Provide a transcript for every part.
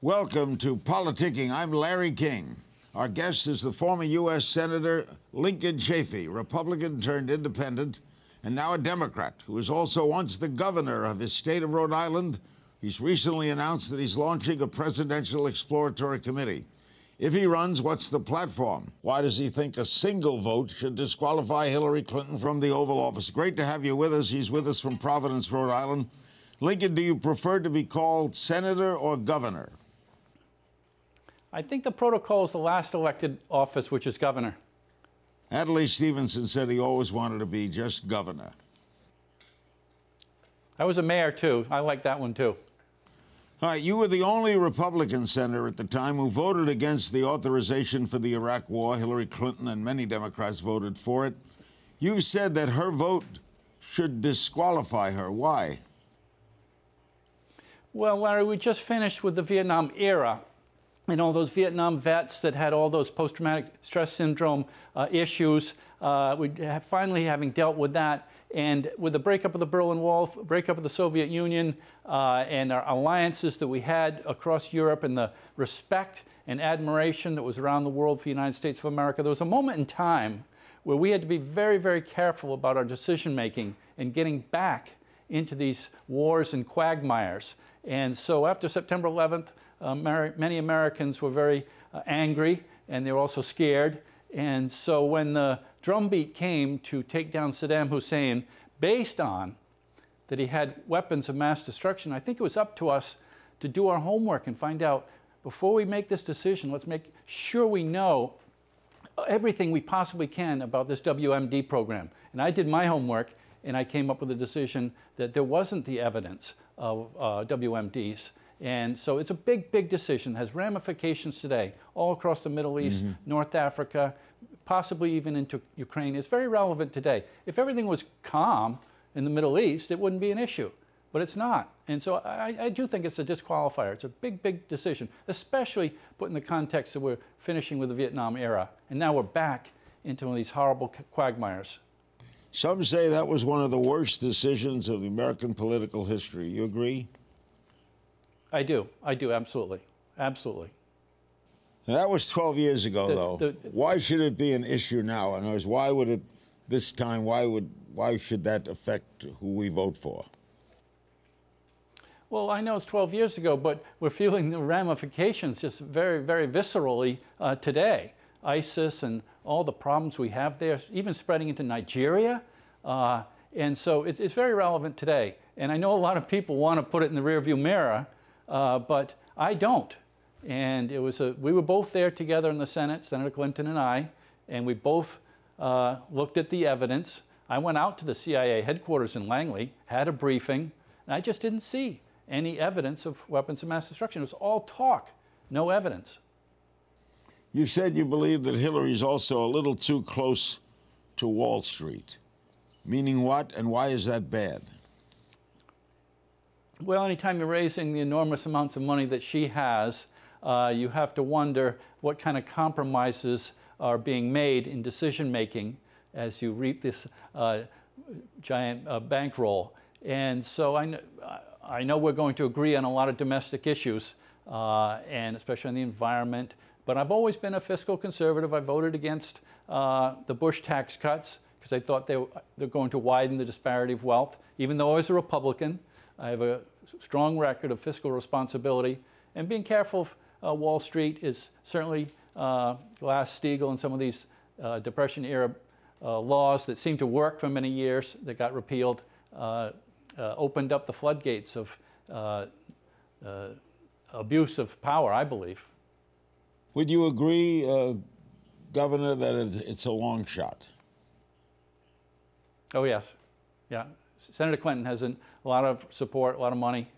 Welcome to PoliticKIng. I'm Larry King. Our guest is the former U.S. Senator Lincoln Chafee, Republican turned independent, and now a Democrat, who was also once the governor of his state of Rhode Island. He's recently announced that he's launching a presidential exploratory committee. If he runs, what's the platform? Why does he think a single vote should disqualify Hillary Clinton from the Oval Office? Great to have you with us. He's with us from Providence, Rhode Island. Lincoln, do you prefer to be called senator or governor? I think the protocol is the last elected office, which is governor. Adlai Stevenson said he always wanted to be just governor. I was a mayor, too. I like that one, too. All right, you were the only Republican senator at the time who voted against the authorization for the Iraq War. Hillary Clinton and many Democrats voted for it. You've said that her vote should disqualify her. Why? Well, Larry, we just finished with the Vietnam era. And all those Vietnam vets that had all those post-traumatic stress syndrome issues, finally having dealt with that, and with the breakup of the Berlin Wall, breakup of the Soviet Union, and our alliances that we had across Europe, and the respect and admiration that was around the world for the United States of America, there was a moment in time where we had to be very, very careful about our decision-making and getting back into these wars and quagmires. And so after September 11th, many Americans were very angry, and they were also scared. And so when the drumbeat came to take down Saddam Hussein, based on that he had weapons of mass destruction, I think it was up to us to do our homework and find out, before we make this decision, let's make sure we know everything we possibly can about this WMD program. And I did my homework, and I came up with a decision that there wasn't the evidence of WMDs. And so it's a big, big decision, has ramifications today all across the Middle East, North Africa, possibly even into Ukraine. It's very relevant today. If everything was calm in the Middle East, it wouldn't be an issue, but it's not. And so I do think it's a disqualifier. It's a big, big decision, especially put in the context that we're finishing with the Vietnam era, and now we're back into one of these horrible quagmires. Some say that was one of the worst decisions of American political history. You agree? I do, absolutely, absolutely. That was 12 years ago, though. Why should it be an issue now? In other words, why would it, this time, why should that affect who we vote for? Well, I know it's 12 years ago, but we're feeling the ramifications just very, very viscerally today. ISIS and all the problems we have there, even spreading into Nigeria. And so it's very relevant today. And I know a lot of people want to put it in the rearview mirror, but I don't. And it was we were both there together in the Senate, Senator Clinton and I, and we both looked at the evidence. I went out to the CIA headquarters in Langley, had a briefing, and I just didn't see any evidence of weapons of mass destruction. It was all talk, no evidence. You said you believe that Hillary's also a little too close to Wall Street. Meaning what, and why is that bad? Well, anytime you're raising the enormous amounts of money that she has, you have to wonder what kind of compromises are being made in decision-making as you reap this giant bankroll. And so I know we're going to agree on a lot of domestic issues, and especially on the environment. But I've always been a fiscal conservative. I voted against the Bush tax cuts because I thought they're going to widen the disparity of wealth. Even though I was a Republican, I have a strong record of fiscal responsibility. And being careful of Wall Street is certainly Glass-Steagall and some of these Depression-era laws that seemed to work for many years that got repealed opened up the floodgates of abuse of power, I believe. Would you agree, Governor, that it's a long shot? Oh, yes. Yeah. Senator Clinton has a lot of support, a lot of money.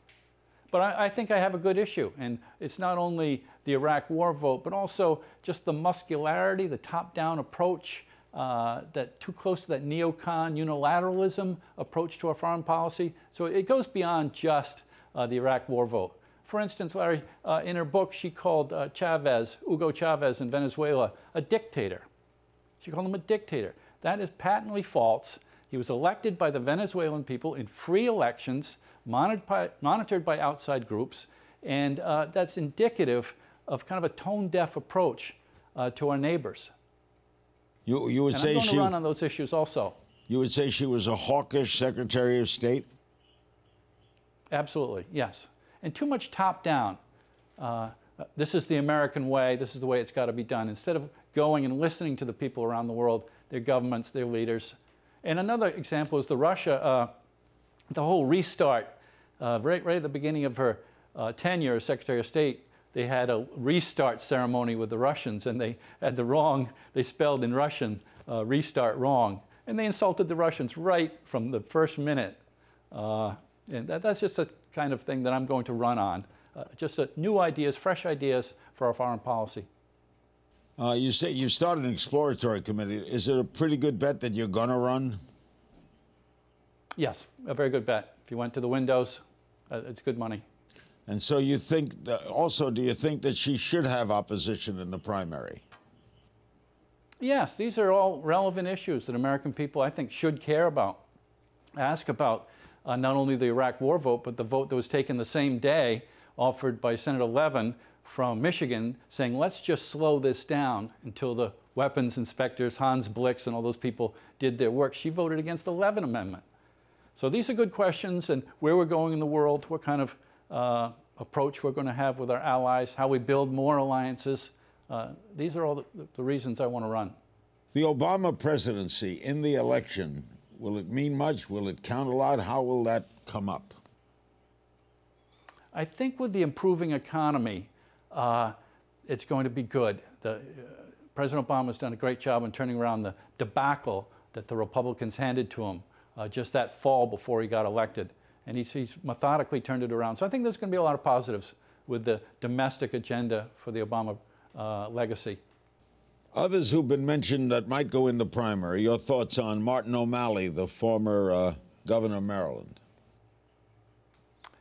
But I think I have a good issue. And it's not only the Iraq War vote, but also just the muscularity, the top-down approach, that too close to that neocon unilateralism approach to our foreign policy. So it goes beyond just the Iraq War vote. For instance, Larry, in her book, she called Hugo Chavez in Venezuela, a dictator. She called him a dictator. That is patently false. He was elected by the Venezuelan people in free elections, monitored by outside groups, And that's indicative of kind of a tone-deaf approach to our neighbors. You would and say I'm going to run on those issues also. You would say she was a hawkish Secretary of State? Absolutely, yes. And too much top-down. This is the American way, this is the way it's got to be done, instead of going and listening to the people around the world, their governments, their leaders. And another example is the whole restart. Right at the beginning of her tenure as Secretary of State, they had a restart ceremony with the Russians, and they had they spelled in Russian restart wrong. And they insulted the Russians right from the first minute. And that's just a kind of thing that I'm going to run on. Just new ideas, fresh ideas for our foreign policy. You say you started an exploratory committee. Is it a pretty good bet that you're going to run? Yes, a very good bet. If you went to the windows, it's good money. And so you think, also, do you think that she should have opposition in the primary? Yes, these are all relevant issues that American people, I think, should care about, ask about not only the Iraq war vote, but the vote that was taken the same day, offered by Senator Levin from Michigan, saying, let's just slow this down until the weapons inspectors, Hans Blix, and all those people did their work. She voted against the Levin Amendment. So these are good questions, and where we're going in the world, what kind of approach we're going to have with our allies, how we build more alliances. These are all the reasons I want to run. The Obama presidency in the election, will it mean much? Will it count a lot? How will that come up? I think with the improving economy, it's going to be good. President Obama has done a great job in turning around the debacle that the Republicans handed to him just that fall before he got elected. And he's methodically turned it around. So I think there's going to be a lot of positives with the domestic agenda for the Obama legacy. Others who've been mentioned that might go in the primary, your thoughts on Martin O'Malley, the former governor of Maryland?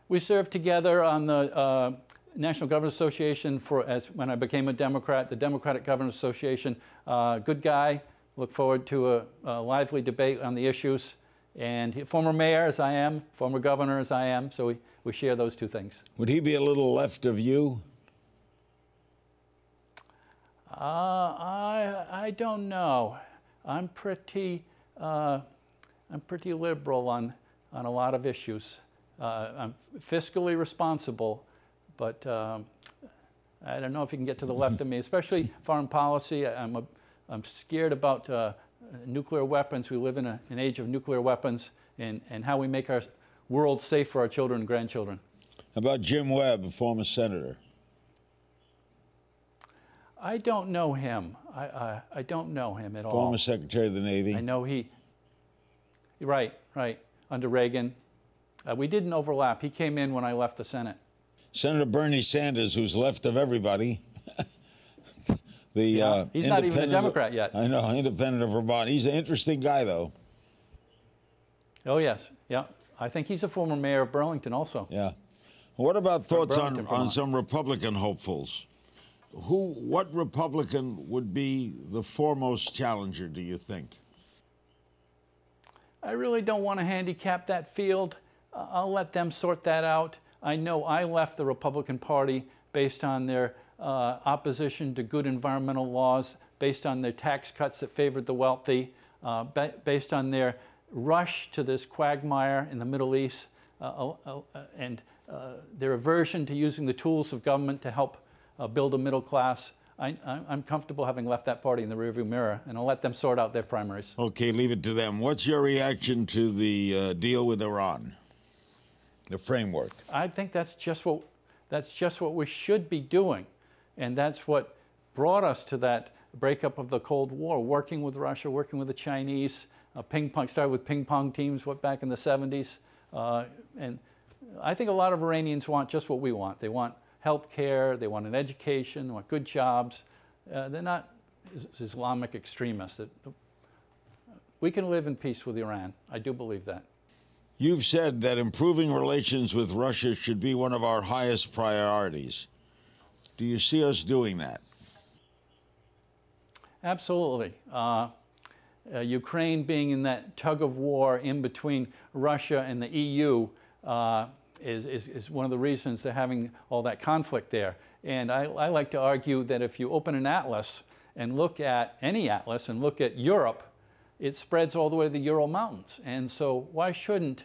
We served together on the National Governors Association when I became a Democrat, the Democratic Governors Association. Good guy. Look forward to a lively debate on the issues. And former mayor, as I am, former governor, as I am, so we share those two things. Would he be a little left of you? I don't know. I'm pretty liberal on a lot of issues. I'm fiscally responsible, but I don't know if you can get to the left of me, especially foreign policy. I'm scared about nuclear weapons. We live in an age of nuclear weapons, and how we make our world safe for our children and grandchildren. How about Jim Webb, a former senator? I don't know him. I don't know him at all. Former Secretary of the Navy. I know right, under Reagan. We didn't overlap. He came in when I left the Senate. Senator Bernie Sanders, who's left of everybody. He's not even a Democrat yet. I know, independent of Vermont. He's an interesting guy, though. Oh, yes. Yeah. I think he's a former mayor of Burlington also. Yeah. What about thoughts on some Republican hopefuls? What Republican would be the foremost challenger, do you think? I really don't want to handicap that field. I'll let them sort that out. I know I left the Republican Party based on their opposition to good environmental laws, based on their tax cuts that favored the wealthy, based on their rush to this quagmire in the Middle East, and their aversion to using the tools of government to help build a middle class. I'm comfortable having left that party in the rearview mirror, and I'll let them sort out their primaries. Okay, leave it to them. What's your reaction to the deal with Iran, the framework? I think that's just what we should be doing, and that's what brought us to that breakup of the Cold War, working with Russia, working with the Chinese. Started with ping pong teams back in the 70s, and I think a lot of Iranians want just what we want. They want health care, they want an education, they want good jobs. They're not Islamic extremists. We can live in peace with Iran. I do believe that. You've said that improving relations with Russia should be one of our highest priorities. Do you see us doing that? Absolutely. Ukraine being in that tug of war in between Russia and the EU, is one of the reasons they're having all that conflict there. And I like to argue that if you open an atlas and look at any atlas and look at Europe, it spreads all the way to the Ural Mountains. And so why shouldn't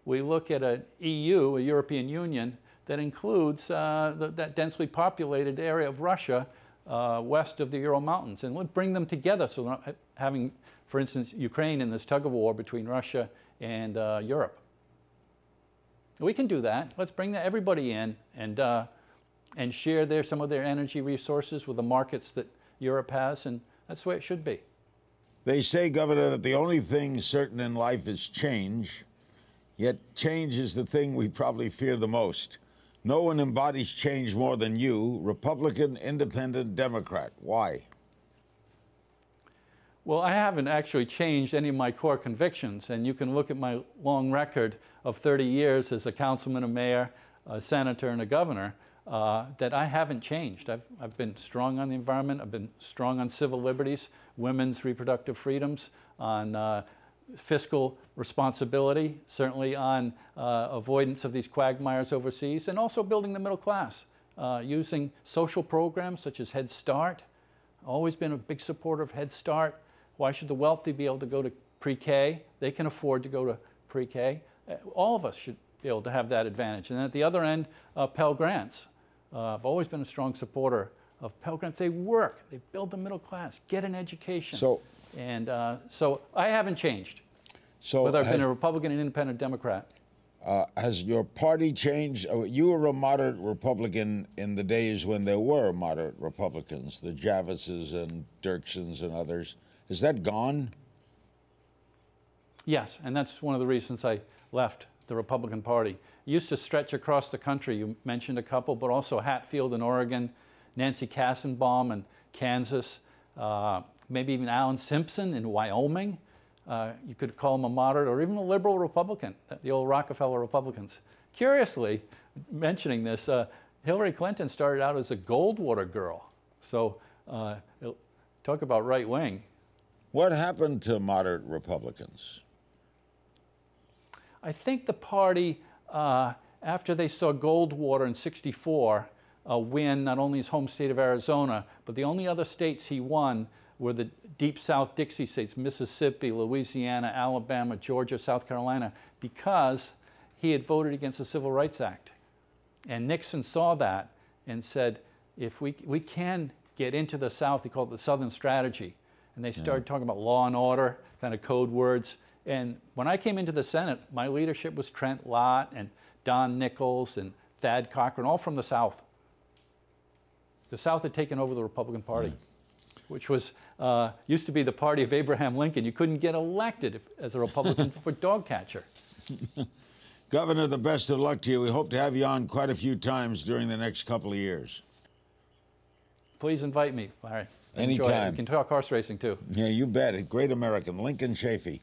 we look at an EU, a European Union, that includes that densely populated area of Russia west of the Ural Mountains, and let's bring them together so we're not having, for instance, Ukraine in this tug-of-war between Russia and Europe. We can do that. Let's bring everybody in and share some of their energy resources with the markets that Europe has, and that's the way it should be. They say, Governor, that the only thing certain in life is change, yet change is the thing we probably fear the most. No one embodies change more than you, Republican, Independent, Democrat. Why? Well, I haven't actually changed any of my core convictions, and you can look at my long record of 30 years as a councilman, a mayor, a senator, and a governor, that I haven't changed. I've been strong on the environment, I've been strong on civil liberties, women's reproductive freedoms, on fiscal responsibility, certainly on avoidance of these quagmires overseas, and also building the middle class, using social programs such as Head Start. Always been a big supporter of Head Start. Why should the wealthy be able to go to pre-K? They can afford to go to pre-K. All of us should be able to have that advantage. And at the other end, Pell Grants. I've always been a strong supporter of Pell Grants. They work. They build the middle class. Get an education. So I haven't changed, whether I've been a Republican, an Independent, Democrat. Has your party changed? You were a moderate Republican in the days when there were moderate Republicans, the Javises and Dirksons and others. Is that gone? Yes, and that's one of the reasons I left the Republican Party. It used to stretch across the country. You mentioned a couple, but also Hatfield in Oregon, Nancy Kassenbaum in Kansas, maybe even Alan Simpson in Wyoming. You could call him a moderate or even a liberal Republican, the old Rockefeller Republicans. Curiously, mentioning this, Hillary Clinton started out as a Goldwater girl. So talk about right wing. What happened to moderate Republicans? I think the party, after they saw Goldwater in '64 win not only his home state of Arizona, but the only other states he won were the Deep South Dixie states, Mississippi, Louisiana, Alabama, Georgia, South Carolina, because he had voted against the Civil Rights Act. And Nixon saw that and said, if we can get into the South, he called it the Southern Strategy. And they started talking about law and order, kind of code words. And when I came into the Senate, my leadership was Trent Lott and Don Nichols and Thad Cochran, all from the South. The South had taken over the Republican Party, which was used to be the party of Abraham Lincoln. You couldn't get elected as a Republican for dog catcher. Governor, the best of luck to you. We hope to have you on quite a few times during the next couple of years. Please invite me, Larry. Anytime. We can talk horse racing, too. Yeah, you bet. A great American, Lincoln Chafee.